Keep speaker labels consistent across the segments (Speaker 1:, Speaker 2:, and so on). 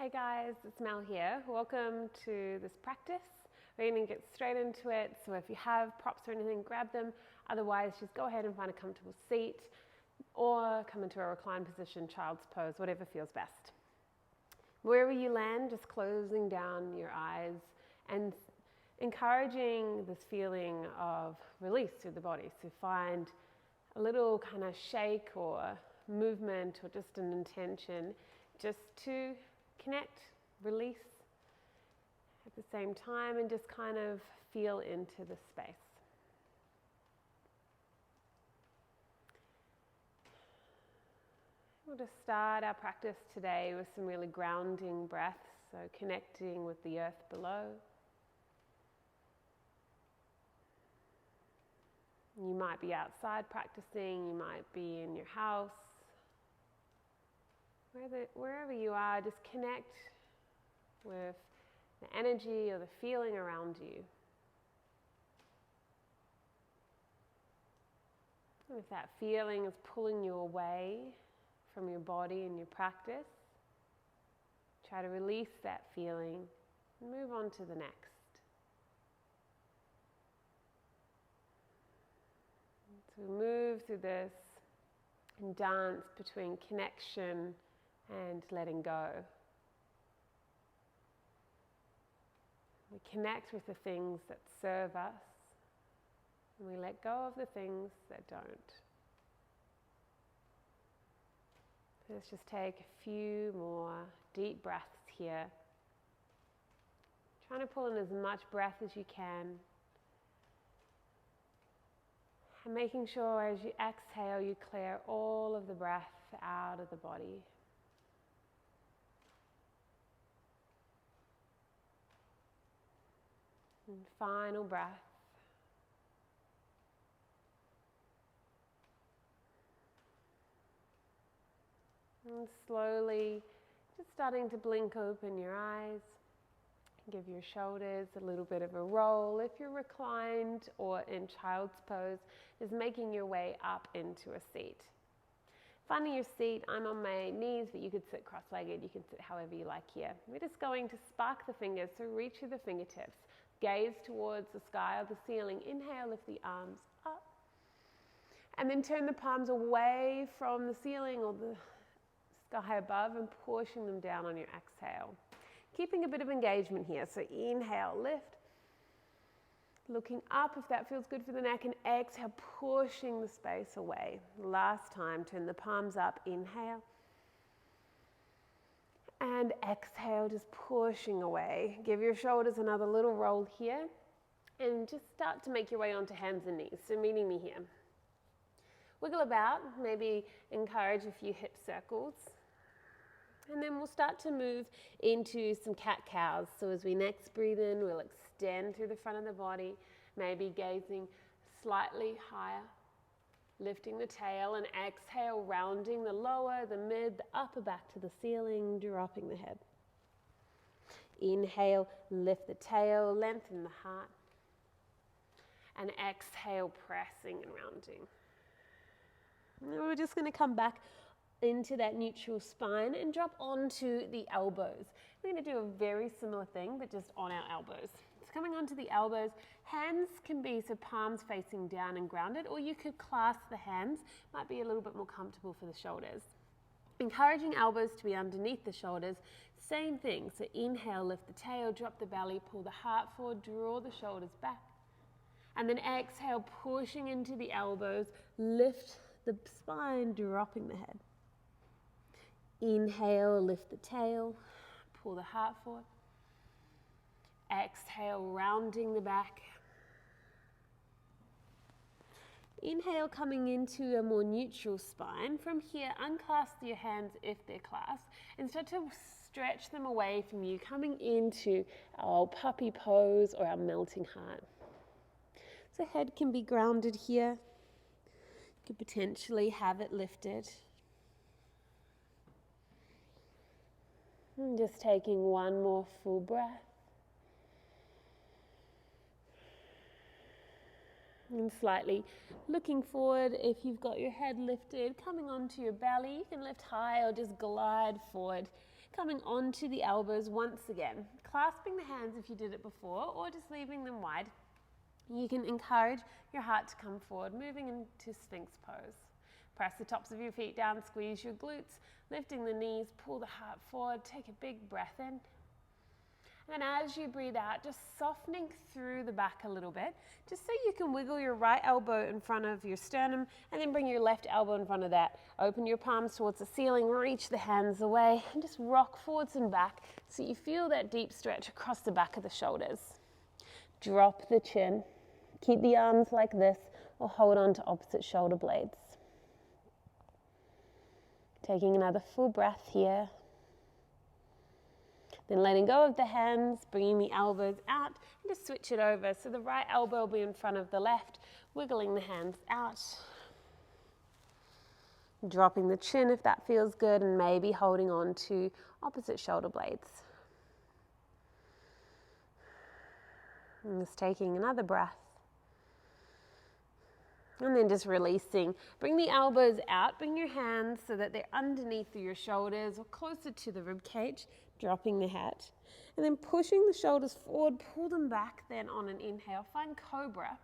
Speaker 1: Hey guys, it's Mel here. Welcome to this practice. We're going to get straight into it. So if you have props or anything, grab them. Otherwise, just go ahead and find a comfortable seat or come into a reclined position, child's pose, whatever feels best. Wherever you land, just closing down your eyes and encouraging this feeling of release through the body. So find a little kind of shake or movement or just an intention just to connect, release at the same time, and just kind of feel into the space. We'll just start our practice today with some really grounding breaths, so connecting with the earth below. You might be outside practicing, you might be in your house. Wherever you are, just connect with the energy or the feeling around you. And if that feeling is pulling you away from your body and your practice, try to release that feeling and move on to the next. So we move through this and dance between connection and letting go. We connect with the things that serve us, and we let go of the things that don't. So let's just take a few more deep breaths here. Trying to pull in as much breath as you can. And making sure as you exhale, you clear all of the breath out of the body. And final breath. And slowly, just starting to blink open your eyes. Give your shoulders a little bit of a roll. If you're reclined or in child's pose, is making your way up into a seat. Finding your seat, I'm on my knees, but you could sit cross-legged, you can sit however you like here. We're just going to spark the fingers, so reach through the fingertips. Gaze towards the sky or the ceiling. Inhale, lift the arms up. And then turn the palms away from the ceiling or the sky above and pushing them down on your exhale. Keeping a bit of engagement here. So inhale, lift. Looking up if that feels good for the neck, and exhale, pushing the space away. Last time, turn the palms up. Inhale. And exhale, just pushing away. Give your shoulders another little roll here. And just start to make your way onto hands and knees. So meeting me here. Wiggle about, maybe encourage a few hip circles. And then we'll start to move into some cat-cows. So as we next breathe in, we'll extend through the front of the body, maybe gazing slightly higher. Lifting the tail, and exhale, rounding the lower, the mid, the upper back to the ceiling, dropping the head. Inhale, lift the tail, lengthen the heart. And exhale, pressing and rounding. And then we're just going to come back into that neutral spine and drop onto the elbows. We're going to do a very similar thing, but just on our elbows. Coming onto the elbows, hands can be so palms facing down and grounded, or you could clasp the hands, might be a little bit more comfortable for the shoulders. Encouraging elbows to be underneath the shoulders, same thing. So inhale, lift the tail, drop the belly, pull the heart forward, draw the shoulders back. And then exhale, pushing into the elbows, lift the spine, dropping the head. Inhale, lift the tail, pull the heart forward. Exhale, rounding the back. Inhale, coming into a more neutral spine. From here, unclasp your hands if they're clasped and start to stretch them away from you, coming into our puppy pose or our melting heart. So head can be grounded here. You could potentially have it lifted. And just taking one more full breath. And slightly looking forward. If you've got your head lifted, coming onto your belly, you can lift high or just glide forward, coming onto the elbows once again, clasping the hands if you did it before, or just leaving them wide. You can encourage your heart to come forward, moving into Sphinx Pose. Press the tops of your feet down, squeeze your glutes, lifting the knees, pull the heart forward, take a big breath in. And as you breathe out, just softening through the back a little bit, just so you can wiggle your right elbow in front of your sternum and then bring your left elbow in front of that. Open your palms towards the ceiling, reach the hands away, and just rock forwards and back so you feel that deep stretch across the back of the shoulders. Drop the chin. Keep the arms like this or hold on to opposite shoulder blades. Taking another full breath here. Then letting go of the hands, bringing the elbows out, and just switch it over. So the right elbow will be in front of the left, wiggling the hands out. Dropping the chin if that feels good, and maybe holding on to opposite shoulder blades. And just taking another breath. And then just releasing. Bring the elbows out, bring your hands so that they're underneath your shoulders or closer to the rib cage, dropping the head. And then pushing the shoulders forward, pull them back then on an inhale, find cobra.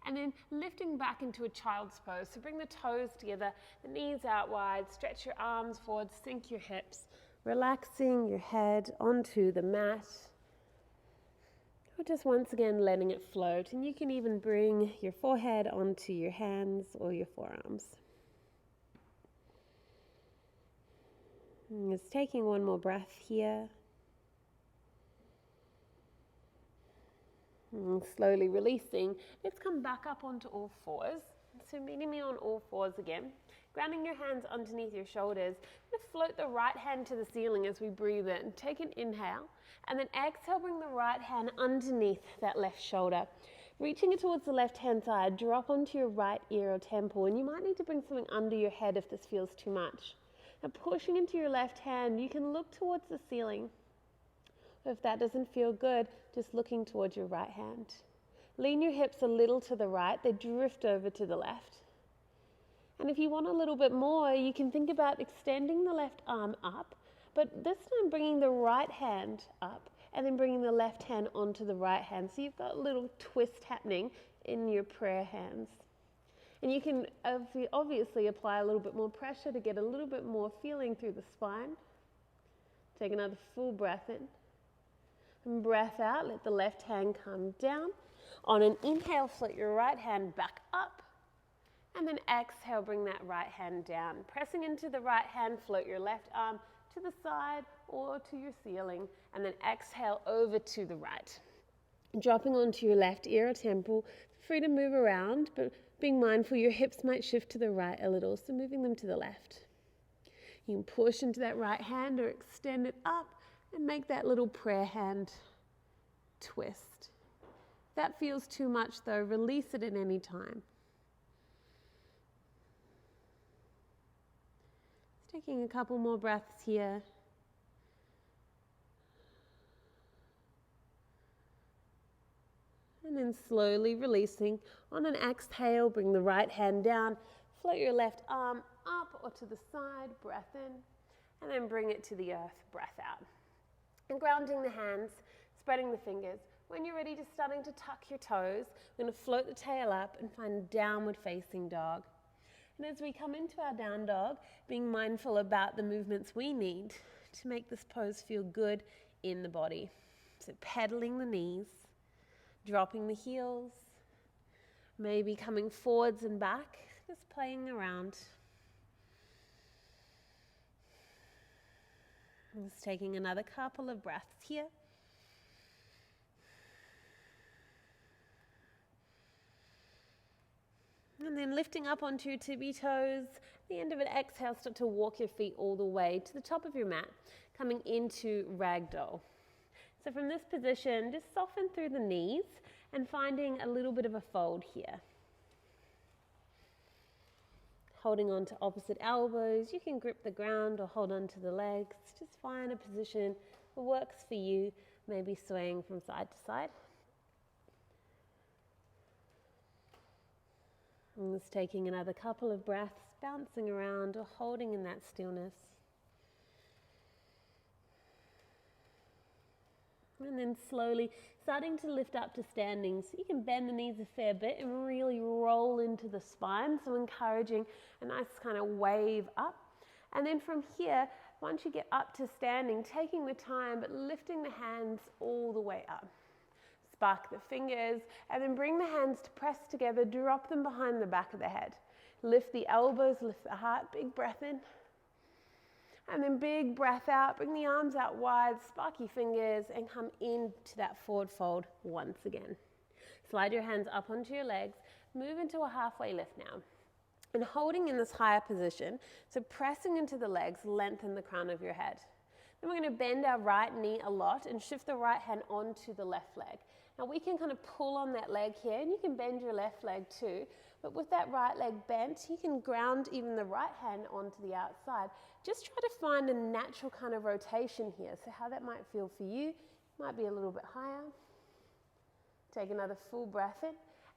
Speaker 1: And then lifting back into a child's pose. So bring the toes together, the knees out wide, stretch your arms forward, sink your hips, relaxing your head onto the mat. Or just once again letting it float, and you can even bring your forehead onto your hands or your forearms. And just taking one more breath here. And slowly releasing. Let's come back up onto all fours. So meeting me on all fours again. Grounding your hands underneath your shoulders. I'm going to float the right hand to the ceiling as we breathe in. Take an inhale. And then exhale, bring the right hand underneath that left shoulder. Reaching it towards the left-hand side, drop onto your right ear or temple. And you might need to bring something under your head if this feels too much. Now pushing into your left hand, you can look towards the ceiling. If that doesn't feel good, just looking towards your right hand. Lean your hips a little to the right, they drift over to the left. And if you want a little bit more, you can think about extending the left arm up, but this time bringing the right hand up and then bringing the left hand onto the right hand. So you've got a little twist happening in your prayer hands. And you can obviously apply a little bit more pressure to get a little bit more feeling through the spine. Take another full breath in. And breath out, let the left hand come down. On an inhale, float your right hand back up. And then exhale, bring that right hand down. Pressing into the right hand, float your left arm to the side or to your ceiling. And then exhale over to the right. Dropping onto your left ear or temple, free to move around, but being mindful your hips might shift to the right a little, so moving them to the left. You can push into that right hand or extend it up and make that little prayer hand twist. If that feels too much though, release it at any time. Just taking a couple more breaths here. And then slowly releasing. On an exhale, bring the right hand down, float your left arm up or to the side, breath in, and then bring it to the earth, breath out. And grounding the hands, spreading the fingers. When you're ready, just starting to tuck your toes, we're going to float the tail up and find downward facing dog. And as we come into our down dog, being mindful about the movements we need to make this pose feel good in the body. So pedaling the knees, dropping the heels, maybe coming forwards and back, just playing around. Just taking another couple of breaths here. And then lifting up onto your tippy toes. At the end of an exhale, start to walk your feet all the way to the top of your mat, coming into Ragdoll. So from this position, just soften through the knees and finding a little bit of a fold here. Holding on to opposite elbows, you can grip the ground or hold on to the legs. Just find a position that works for you, maybe swaying from side to side. And just taking another couple of breaths, bouncing around or holding in that stillness. And then slowly starting to lift up to standing. So you can bend the knees a fair bit and really roll into the spine. So encouraging a nice kind of wave up. And then from here, once you get up to standing, taking the time but lifting the hands all the way up. Spark the fingers and then bring the hands to press together, drop them behind the back of the head. Lift the elbows, lift the heart, big breath in. And then big breath out, bring the arms out wide, sparky fingers, and come into that forward fold once again. Slide your hands up onto your legs, move into a halfway lift now. And holding in this higher position, so pressing into the legs, lengthen the crown of your head. Then we're going to bend our right knee a lot and shift the right hand onto the left leg. Now we can kind of pull on that leg here, and you can bend your left leg too. But with that right leg bent, you can ground even the right hand onto the outside. Just try to find a natural kind of rotation here. So how that might feel for you, might be a little bit higher. Take another full breath in.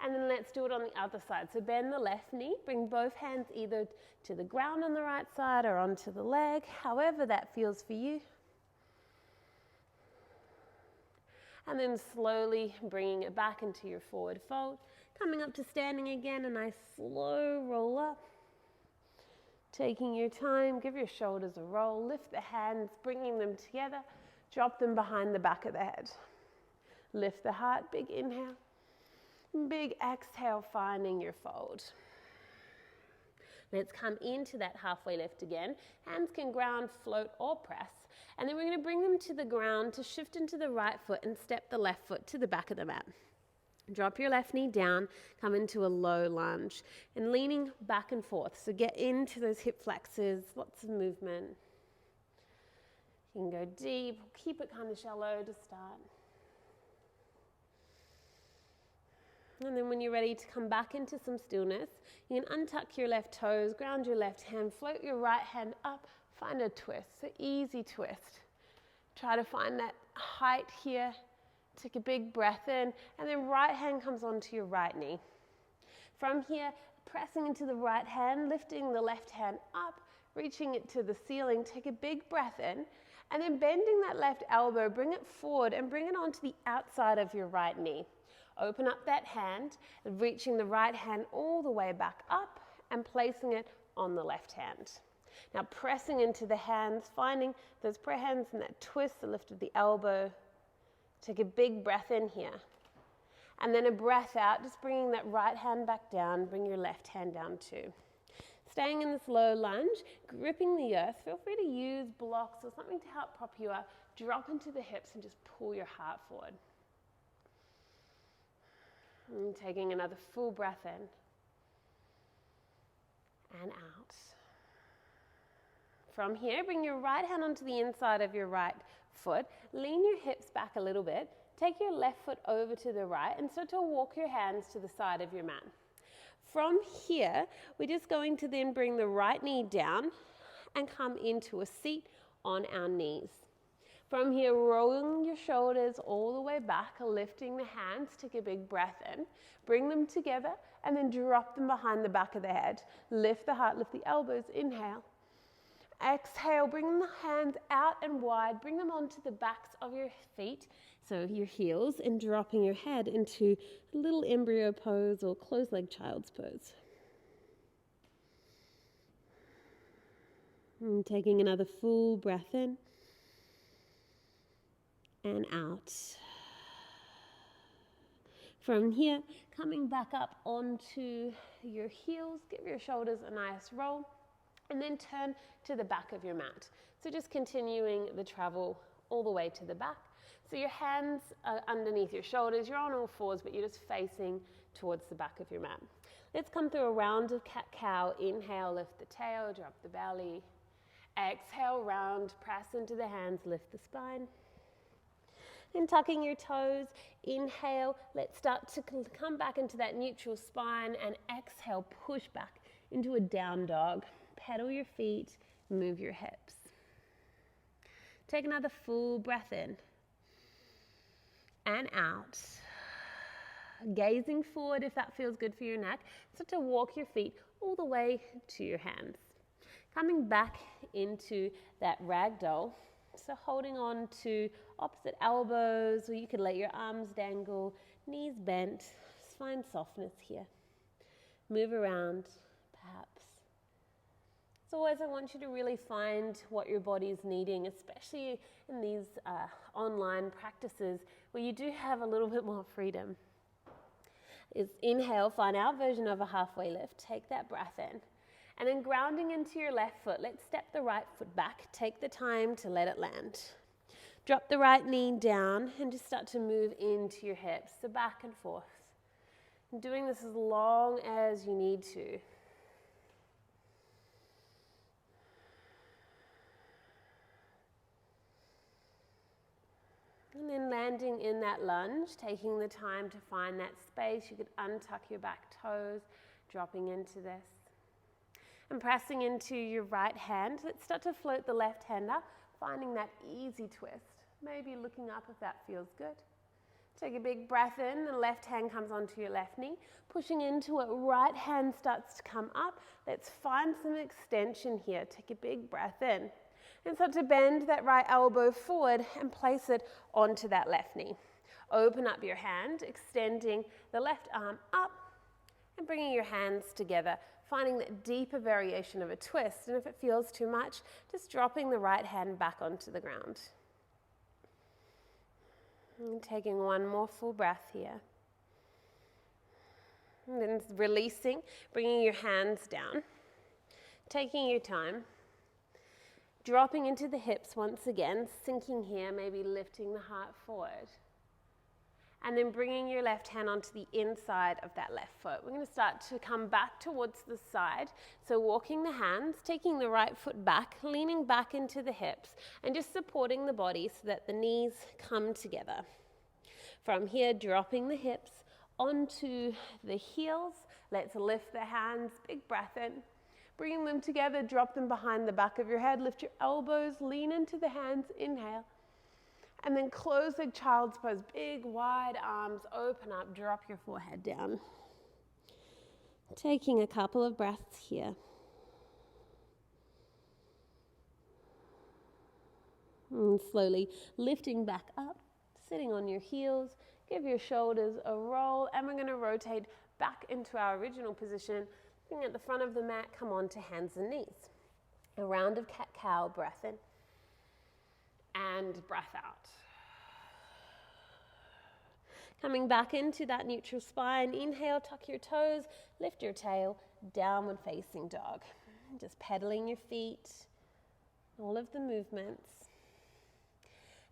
Speaker 1: And then let's do it on the other side. So bend the left knee, bring both hands either to the ground on the right side or onto the leg, however that feels for you. And then slowly bringing it back into your forward fold. Coming up to standing again, a nice slow roll up. Taking your time, give your shoulders a roll, lift the hands, bringing them together, drop them behind the back of the head. Lift the heart, big inhale, big exhale, finding your fold. Let's come into that halfway lift again. Hands can ground, float, or press. And then we're going to bring them to the ground to shift into the right foot and step the left foot to the back of the mat. Drop your left knee down, come into a low lunge, and leaning back and forth. So get into those hip flexors, lots of movement. You can go deep, keep it kind of shallow to start. And then when you're ready to come back into some stillness, you can untuck your left toes, ground your left hand, float your right hand up, find a twist, so easy twist. Try to find that height here. Take a big breath in, and then right hand comes onto your right knee. From here, pressing into the right hand, lifting the left hand up, reaching it to the ceiling. Take a big breath in, and then bending that left elbow, bring it forward and bring it onto the outside of your right knee. Open up that hand, reaching the right hand all the way back up and placing it on the left hand. Now pressing into the hands, finding those prayer hands and that twist, the lift of the elbow. Take a big breath in here. And then a breath out, just bringing that right hand back down, bring your left hand down too. Staying in this low lunge, gripping the earth, feel free to use blocks or something to help prop you up. Drop into the hips and just pull your heart forward. And taking another full breath in and out. From here, bring your right hand onto the inside of your right foot. Lean your hips back a little bit. Take your left foot over to the right and start to walk your hands to the side of your mat. From here, we're just going to then bring the right knee down and come into a seat on our knees. From here, rolling your shoulders all the way back, lifting the hands, take a big breath in, bring them together, and then drop them behind the back of the head. Lift the heart, lift the elbows, inhale. Exhale, bring the hands out and wide, bring them onto the backs of your feet, so your heels, and dropping your head into a little embryo pose or closed leg child's pose. And taking another full breath in and out. From here, coming back up onto your heels, give your shoulders a nice roll, and then turn to the back of your mat. So just continuing the travel all the way to the back. So your hands are underneath your shoulders, you're on all fours, but you're just facing towards the back of your mat. Let's come through a round of cat-cow. Inhale, lift the tail, drop the belly. Exhale, round, press into the hands, lift the spine. And tucking your toes, inhale, let's start to come back into that neutral spine, and exhale, push back into a down dog. Pedal your feet, move your hips. Take another full breath in and out. Gazing forward if that feels good for your neck. Start to walk your feet all the way to your hands. Coming back into that ragdoll. So holding on to opposite elbows, or you could let your arms dangle, knees bent. Just find softness here. Move around, perhaps. As always, I want you to really find what your body is needing, especially in these online practices where you do have a little bit more freedom. Is inhale, find our version of a halfway lift. Take that breath in. And then grounding into your left foot, let's step the right foot back. Take the time to let it land. Drop the right knee down and just start to move into your hips, so back and forth. And doing this as long as you need to. And then landing in that lunge, taking the time to find that space. You could untuck your back toes, dropping into this. And pressing into your right hand. Let's start to float the left hand up, finding that easy twist. Maybe looking up if that feels good. Take a big breath in, the left hand comes onto your left knee. Pushing into it, right hand starts to come up. Let's find some extension here. Take a big breath in. And start to bend that right elbow forward and place it onto that left knee. Open up your hand, extending the left arm up and bringing your hands together, finding that deeper variation of a twist. And if it feels too much, just dropping the right hand back onto the ground. And taking one more full breath here. And then releasing, bringing your hands down, taking your time. Dropping into the hips once again, sinking here, maybe lifting the heart forward. And then bringing your left hand onto the inside of that left foot. We're going to start to come back towards the side. So walking the hands, taking the right foot back, leaning back into the hips, and just supporting the body so that the knees come together. From here, dropping the hips onto the heels. Let's lift the hands, big breath in. Bringing them together, drop them behind the back of your head. Lift your elbows, lean into the hands, inhale. And then close the child's pose. Big, wide arms, open up, drop your forehead down. Taking a couple of breaths here. And slowly lifting back up, sitting on your heels. Give your shoulders a roll, and we're going to rotate back into our original position. Looking at the front of the mat, come on to hands and knees. A round of cat-cow, breath in and breath out. Coming back into that neutral spine, inhale, tuck your toes, lift your tail, downward facing dog. Just pedaling your feet, all of the movements.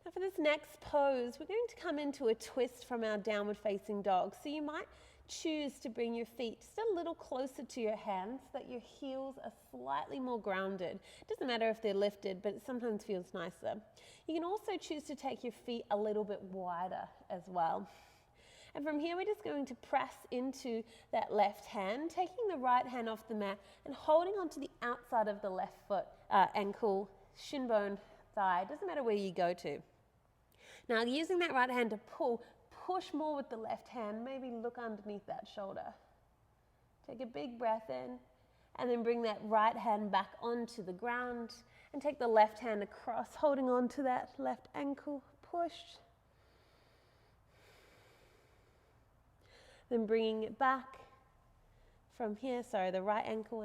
Speaker 1: Now for this next pose, we're going to come into a twist from our downward facing dog. So you might choose to bring your feet just a little closer to your hands so that your heels are slightly more grounded. It doesn't matter if they're lifted, but it sometimes feels nicer. You can also choose to take your feet a little bit wider as well. And from here, we're just going to press into that left hand, taking the right hand off the mat and holding onto the outside of the left foot, ankle, shin bone, thigh. Doesn't matter where you go to. Now, using that right hand to pull, push more with the left hand, maybe look underneath that shoulder. Take a big breath in, and then bring that right hand back onto the ground, and take the left hand across, holding on to that left ankle, push. Then bringing it back from here, the right ankle,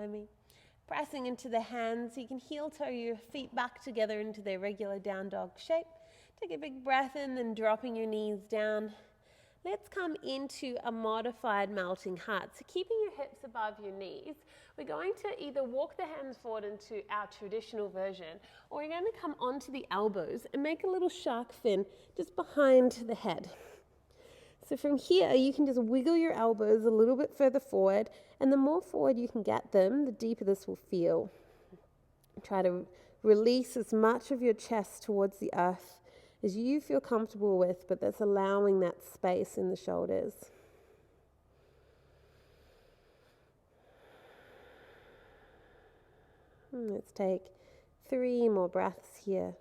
Speaker 1: pressing into the hands. You can heel toe your feet back together into their regular down dog shape. Take a big breath in, then dropping your knees down. Let's come into a modified melting heart. So keeping your hips above your knees, we're going to either walk the hands forward into our traditional version, or we're going to come onto the elbows and make a little shark fin just behind the head. So from here, you can just wiggle your elbows a little bit further forward, and the more forward you can get them, the deeper this will feel. Try to release as much of your chest towards the earth as you feel comfortable with, but that's allowing that space in the shoulders. Let's take 3 more breaths here.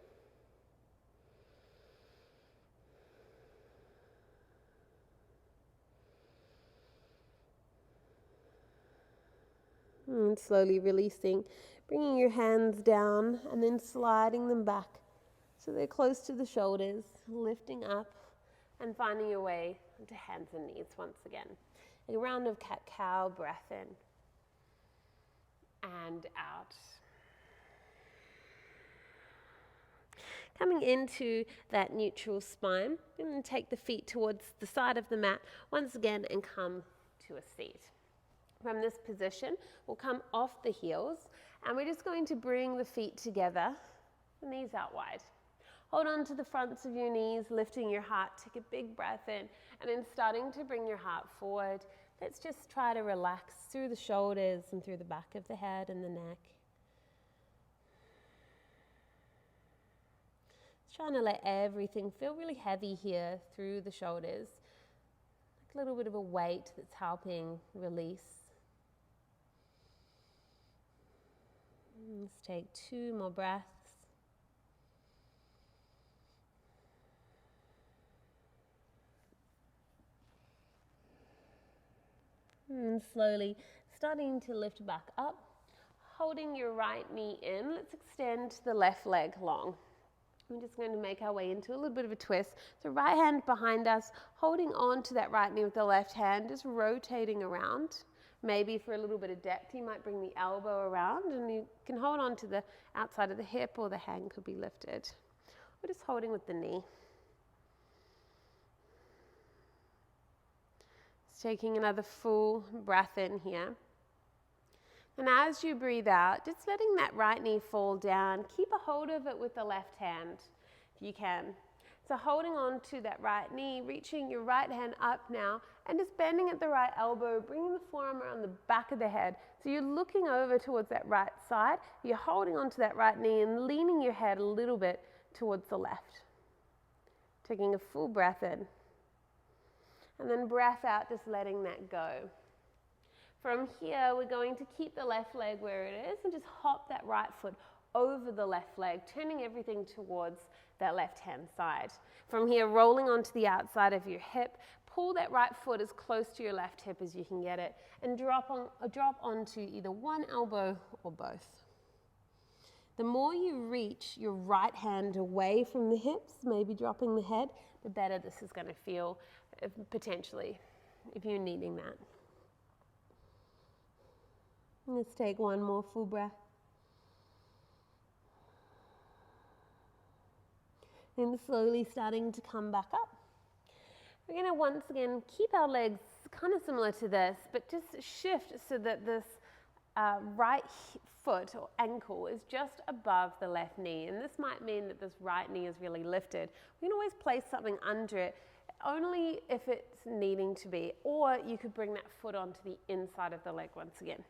Speaker 1: And slowly releasing, bringing your hands down and then sliding them back so they're close to the shoulders, lifting up and finding your way into hands and knees once again. A round of cat-cow, breath in and out. Coming into that neutral spine, and then take the feet towards the side of the mat once again and come to a seat. From this position, we'll come off the heels and we're just going to bring the feet together, the knees out wide. Hold on to the fronts of your knees, lifting your heart. Take a big breath in and then starting to bring your heart forward. Let's just try to relax through the shoulders and through the back of the head and the neck. Trying to let everything feel really heavy here through the shoulders. Like a little bit of a weight that's helping release. Let's take 2 more breaths. And slowly starting to lift back up. Holding your right knee in, let's extend the left leg long. We're just going to make our way into a little bit of a twist. So right hand behind us, holding on to that right knee with the left hand, just rotating around. Maybe for a little bit of depth, you might bring the elbow around and you can hold on to the outside of the hip or the hand could be lifted. We're just holding with the knee. Just taking another full breath in here. And as you breathe out, just letting that right knee fall down. Keep a hold of it with the left hand, if you can. So holding on to that right knee, reaching your right hand up now, and just bending at the right elbow, bringing the forearm around the back of the head. So you're looking over towards that right side, you're holding on to that right knee and leaning your head a little bit towards the left. Taking a full breath in. And then breath out, just letting that go. From here, we're going to keep the left leg where it is and just hop that right foot over the left leg, turning everything towards that left-hand side. From here, rolling onto the outside of your hip, pull that right foot as close to your left hip as you can get it, and drop onto either one elbow or both. The more you reach your right hand away from the hips, maybe dropping the head, the better this is going to feel, potentially, if you're needing that. Let's take one more full breath. And slowly starting to come back up. We're going to once again keep our legs kind of similar to this, but just shift so that this right foot or ankle is just above the left knee. And this might mean that this right knee is really lifted. We can always place something under it, only if it's needing to be, or you could bring that foot onto the inside of the leg once again.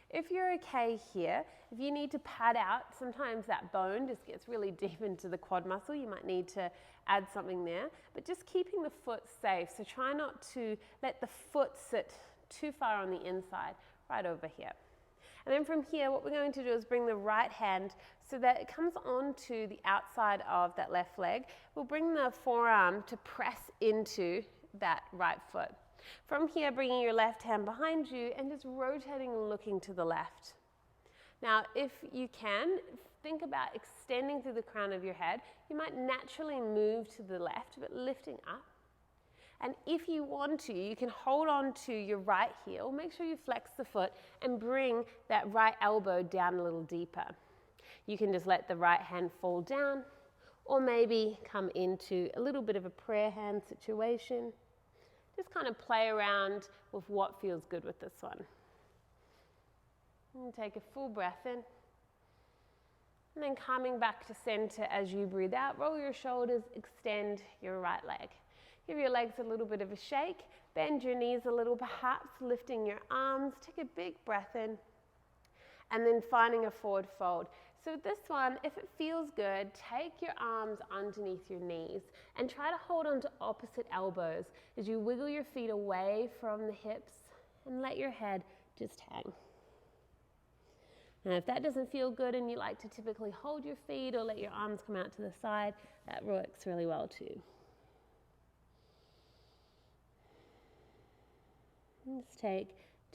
Speaker 1: If you're okay here, if you need to pad out, sometimes that bone just gets really deep into the quad muscle. You might need to add something there, but just keeping the foot safe. So try not to let the foot sit too far on the inside, right over here. And then from here, what we're going to do is bring the right hand so that it comes onto the outside of that left leg. We'll bring the forearm to press into that right foot. From here, bringing your left hand behind you and just rotating and looking to the left. Now, if you can, think about extending through the crown of your head. You might naturally move to the left, but lifting up. And if you want to, you can hold on to your right heel. Make sure you flex the foot and bring that right elbow down a little deeper. You can just let the right hand fall down, or maybe come into a little bit of a prayer hand situation. Just kind of play around with what feels good with this one. And take a full breath in. And then coming back to center as you breathe out, roll your shoulders, extend your right leg. Give your legs a little bit of a shake, bend your knees a little perhaps, lifting your arms, take a big breath in, and then finding a forward fold. So this one, if it feels good, take your arms underneath your knees and try to hold on to opposite elbows as you wiggle your feet away from the hips and let your head just hang. And if that doesn't feel good and you like to typically hold your feet or let your arms come out to the side, that works really well too. Let's take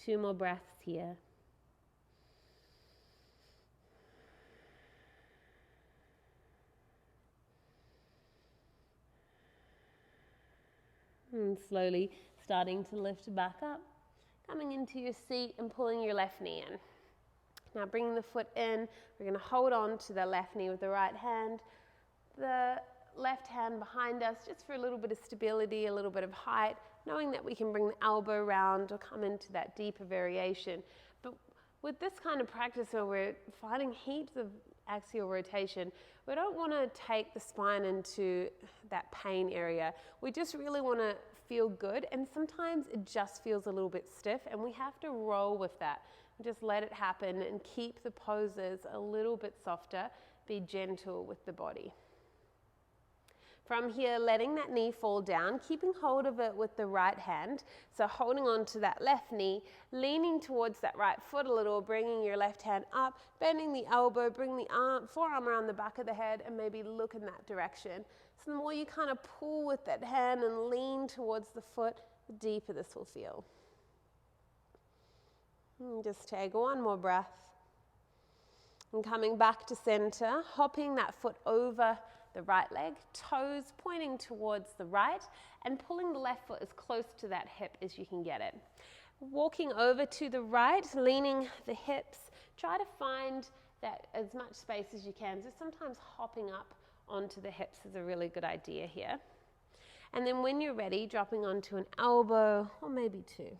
Speaker 1: 2 more breaths here. And slowly starting to lift back up, coming into your seat and pulling your left knee in. Now bringing the foot in, we're going to hold on to the left knee with the right hand, the left hand behind us just for a little bit of stability, a little bit of height, knowing that we can bring the elbow around or come into that deeper variation. But with this kind of practice where we're finding heaps of axial rotation, we don't want to take the spine into that pain area. We just really want to feel good, and sometimes it just feels a little bit stiff, and we have to roll with that. Just let it happen and keep the poses a little bit softer. Be gentle with the body. From here, letting that knee fall down, keeping hold of it with the right hand. So holding on to that left knee, leaning towards that right foot a little, bringing your left hand up, bending the elbow, bring the forearm around the back of the head, and maybe look in that direction. So the more you kind of pull with that hand and lean towards the foot, the deeper this will feel. And just take one more breath. And coming back to center, hopping that foot over the right leg, toes pointing towards the right, and pulling the left foot as close to that hip as you can get it. Walking over to the right, leaning the hips, try to find that as much space as you can. So sometimes hopping up onto the hips is a really good idea here. And then when you're ready, dropping onto an elbow or maybe two.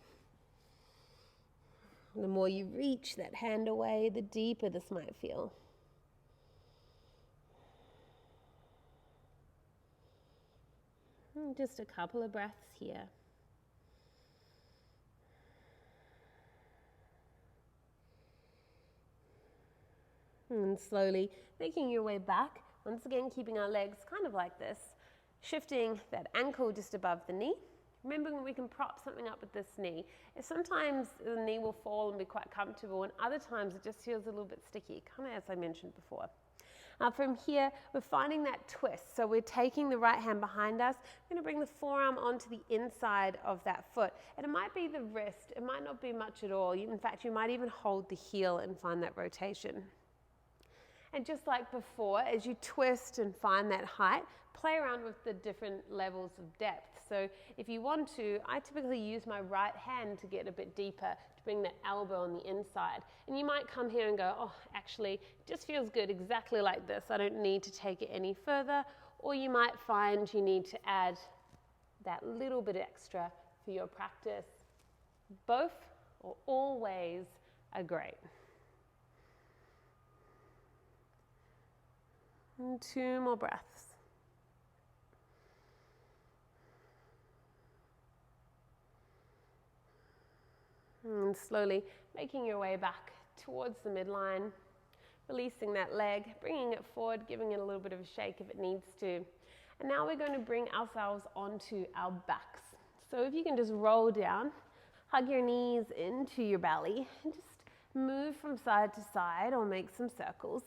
Speaker 1: The more you reach that hand away, the deeper this might feel. And just a couple of breaths here. And slowly making your way back. Once again, keeping our legs kind of like this. Shifting that ankle just above the knee. Remembering we can prop something up with this knee. Sometimes the knee will fall and be quite comfortable, and other times it just feels a little bit sticky, kind of as I mentioned before. From here, we're finding that twist. So we're taking the right hand behind us. We're going to bring the forearm onto the inside of that foot. And it might be the wrist. It might not be much at all. In fact, you might even hold the heel and find that rotation. And just like before, as you twist and find that height, play around with the different levels of depth. So if you want to, I typically use my right hand to get a bit deeper, to bring that elbow on the inside. And you might come here and go, oh, actually, it just feels good exactly like this. I don't need to take it any further. Or you might find you need to add that little bit extra for your practice. Both or all ways are great. And 2 more breaths. And slowly making your way back towards the midline, releasing that leg, bringing it forward, giving it a little bit of a shake if it needs to. And now we're going to bring ourselves onto our backs. So if you can just roll down, hug your knees into your belly, and just move from side to side or make some circles.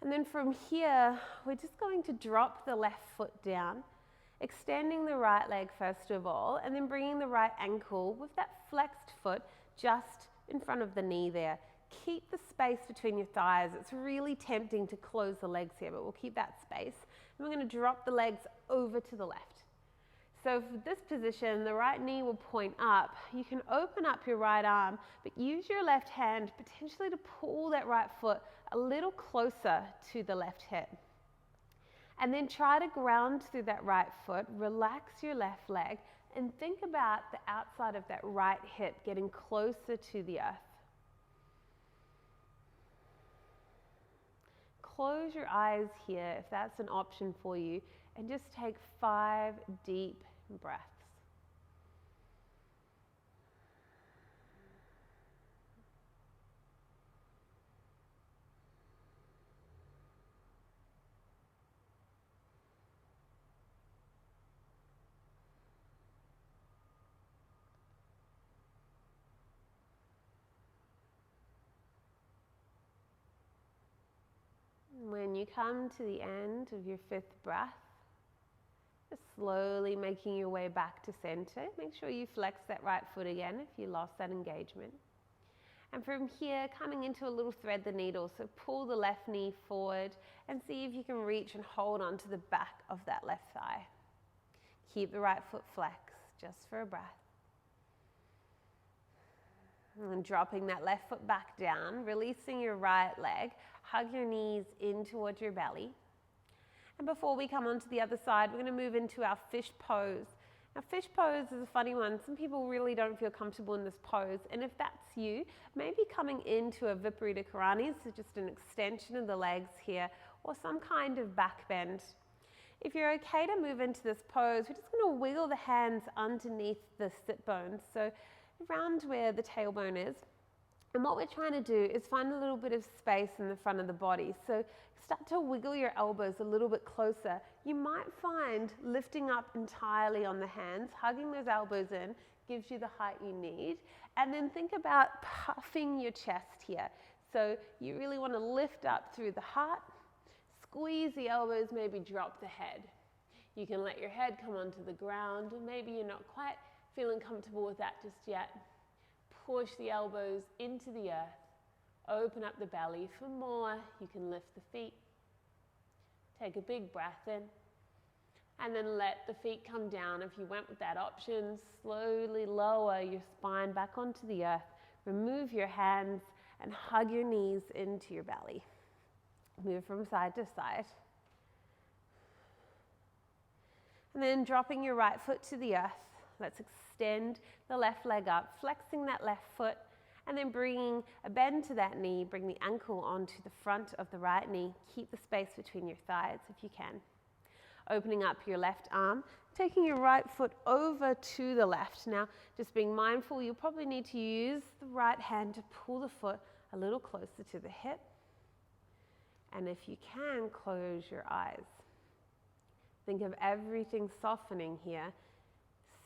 Speaker 1: And then from here, we're just going to drop the left foot down, extending the right leg first of all, and then bringing the right ankle with that flexed foot just in front of the knee there. Keep the space between your thighs. It's really tempting to close the legs here, but we'll keep that space. And we're going to drop the legs over to the left. So for this position, the right knee will point up. You can open up your right arm, but use your left hand potentially to pull that right foot a little closer to the left hip. And then try to ground through that right foot, relax your left leg, and think about the outside of that right hip getting closer to the earth. Close your eyes here if that's an option for you, and just take 5 deep breaths. When you come to the end of your 5th breath, just slowly making your way back to center. Make sure you flex that right foot again if you lost that engagement. And from here, coming into a little thread the needle. So pull the left knee forward and see if you can reach and hold onto the back of that left thigh. Keep the right foot flexed, just for a breath. And then dropping that left foot back down, releasing your right leg, hug your knees in towards your belly. And before we come onto the other side, we're going to move into our fish pose. Now, fish pose is a funny one. Some people really don't feel comfortable in this pose. And if that's you, maybe coming into a Viparita Karani, so just an extension of the legs here, or some kind of back bend. If you're okay to move into this pose, we're just going to wiggle the hands underneath the sit bones, so around where the tailbone is. And what we're trying to do is find a little bit of space in the front of the body. So start to wiggle your elbows a little bit closer. You might find lifting up entirely on the hands, hugging those elbows in, gives you the height you need. And then think about puffing your chest here. So you really want to lift up through the heart, squeeze the elbows, maybe drop the head. You can let your head come onto the ground, or maybe you're not quite feeling comfortable with that just yet. Push the elbows into the earth. Open up the belly. For more, you can lift the feet. Take a big breath in. And then let the feet come down. If you went with that option, slowly lower your spine back onto the earth. Remove your hands and hug your knees into your belly. Move from side to side. And then dropping your right foot to the earth. Let's extend the left leg up, flexing that left foot, and then bringing a bend to that knee. Bring the ankle onto the front of the right knee. Keep the space between your thighs if you can. Opening up your left arm, taking your right foot over to the left. Now, just being mindful, you'll probably need to use the right hand to pull the foot a little closer to the hip. And if you can, close your eyes. Think of everything softening here,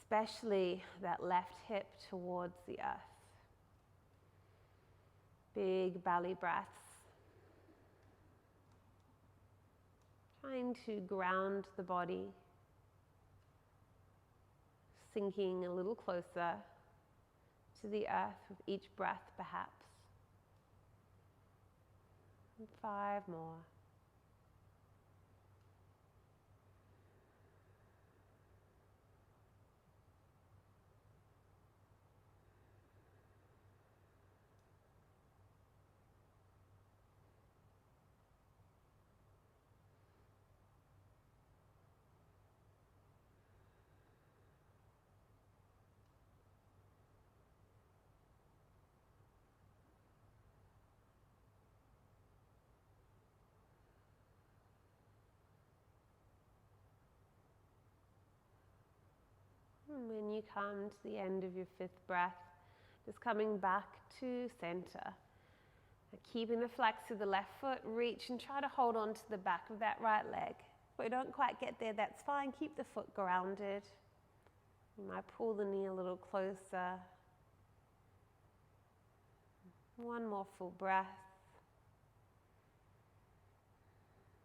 Speaker 1: especially that left hip towards the earth. Big belly breaths. Trying to ground the body. Sinking a little closer to the earth with each breath, perhaps. And 5 more. And when you come to the end of your 5th breath, just coming back to center. Keeping the flex of the left foot, reach and try to hold on to the back of that right leg. If we don't quite get there, that's fine. Keep the foot grounded. You might pull the knee a little closer. 1 more full breath.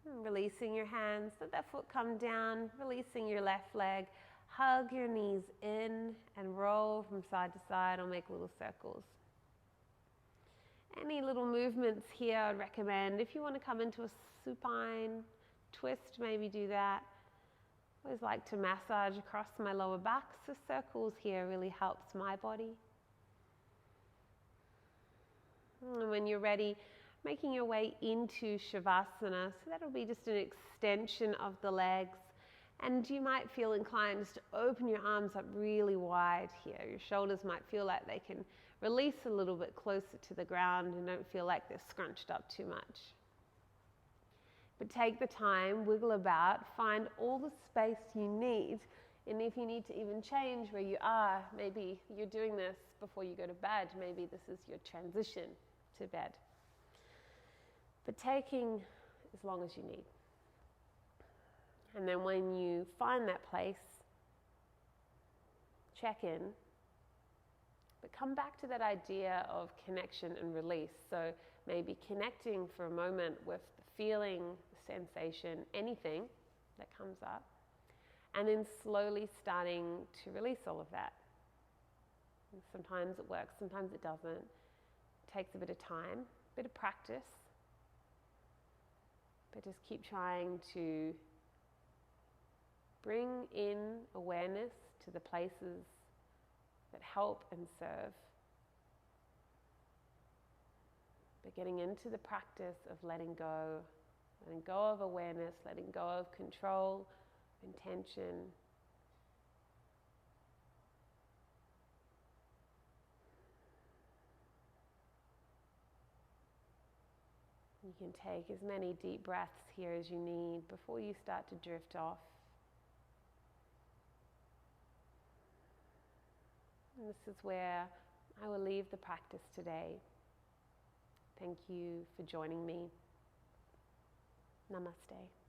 Speaker 1: And releasing your hands, let that foot come down, releasing your left leg. Hug your knees in and roll from side to side or make little circles. Any little movements here I'd recommend. If you want to come into a supine twist, maybe do that. I always like to massage across my lower back, so circles here really helps my body. And when you're ready, making your way into Shavasana, so that'll be just an extension of the legs. And you might feel inclined just to open your arms up really wide here. Your shoulders might feel like they can release a little bit closer to the ground and don't feel like they're scrunched up too much. But take the time, wiggle about, find all the space you need. And if you need to even change where you are, maybe you're doing this before you go to bed, maybe this is your transition to bed. But taking as long as you need. And then when you find that place, check in, but come back to that idea of connection and release. So maybe connecting for a moment with the feeling, the sensation, anything that comes up, and then slowly starting to release all of that. And sometimes it works, sometimes it doesn't. It takes a bit of time, a bit of practice, but just keep trying to Bring in awareness to the places that help and serve. But getting into the practice of letting go of awareness, letting go of control, intention. You can take as many deep breaths here as you need before you start to drift off. And this is where I will leave the practice today. Thank you for joining me. Namaste.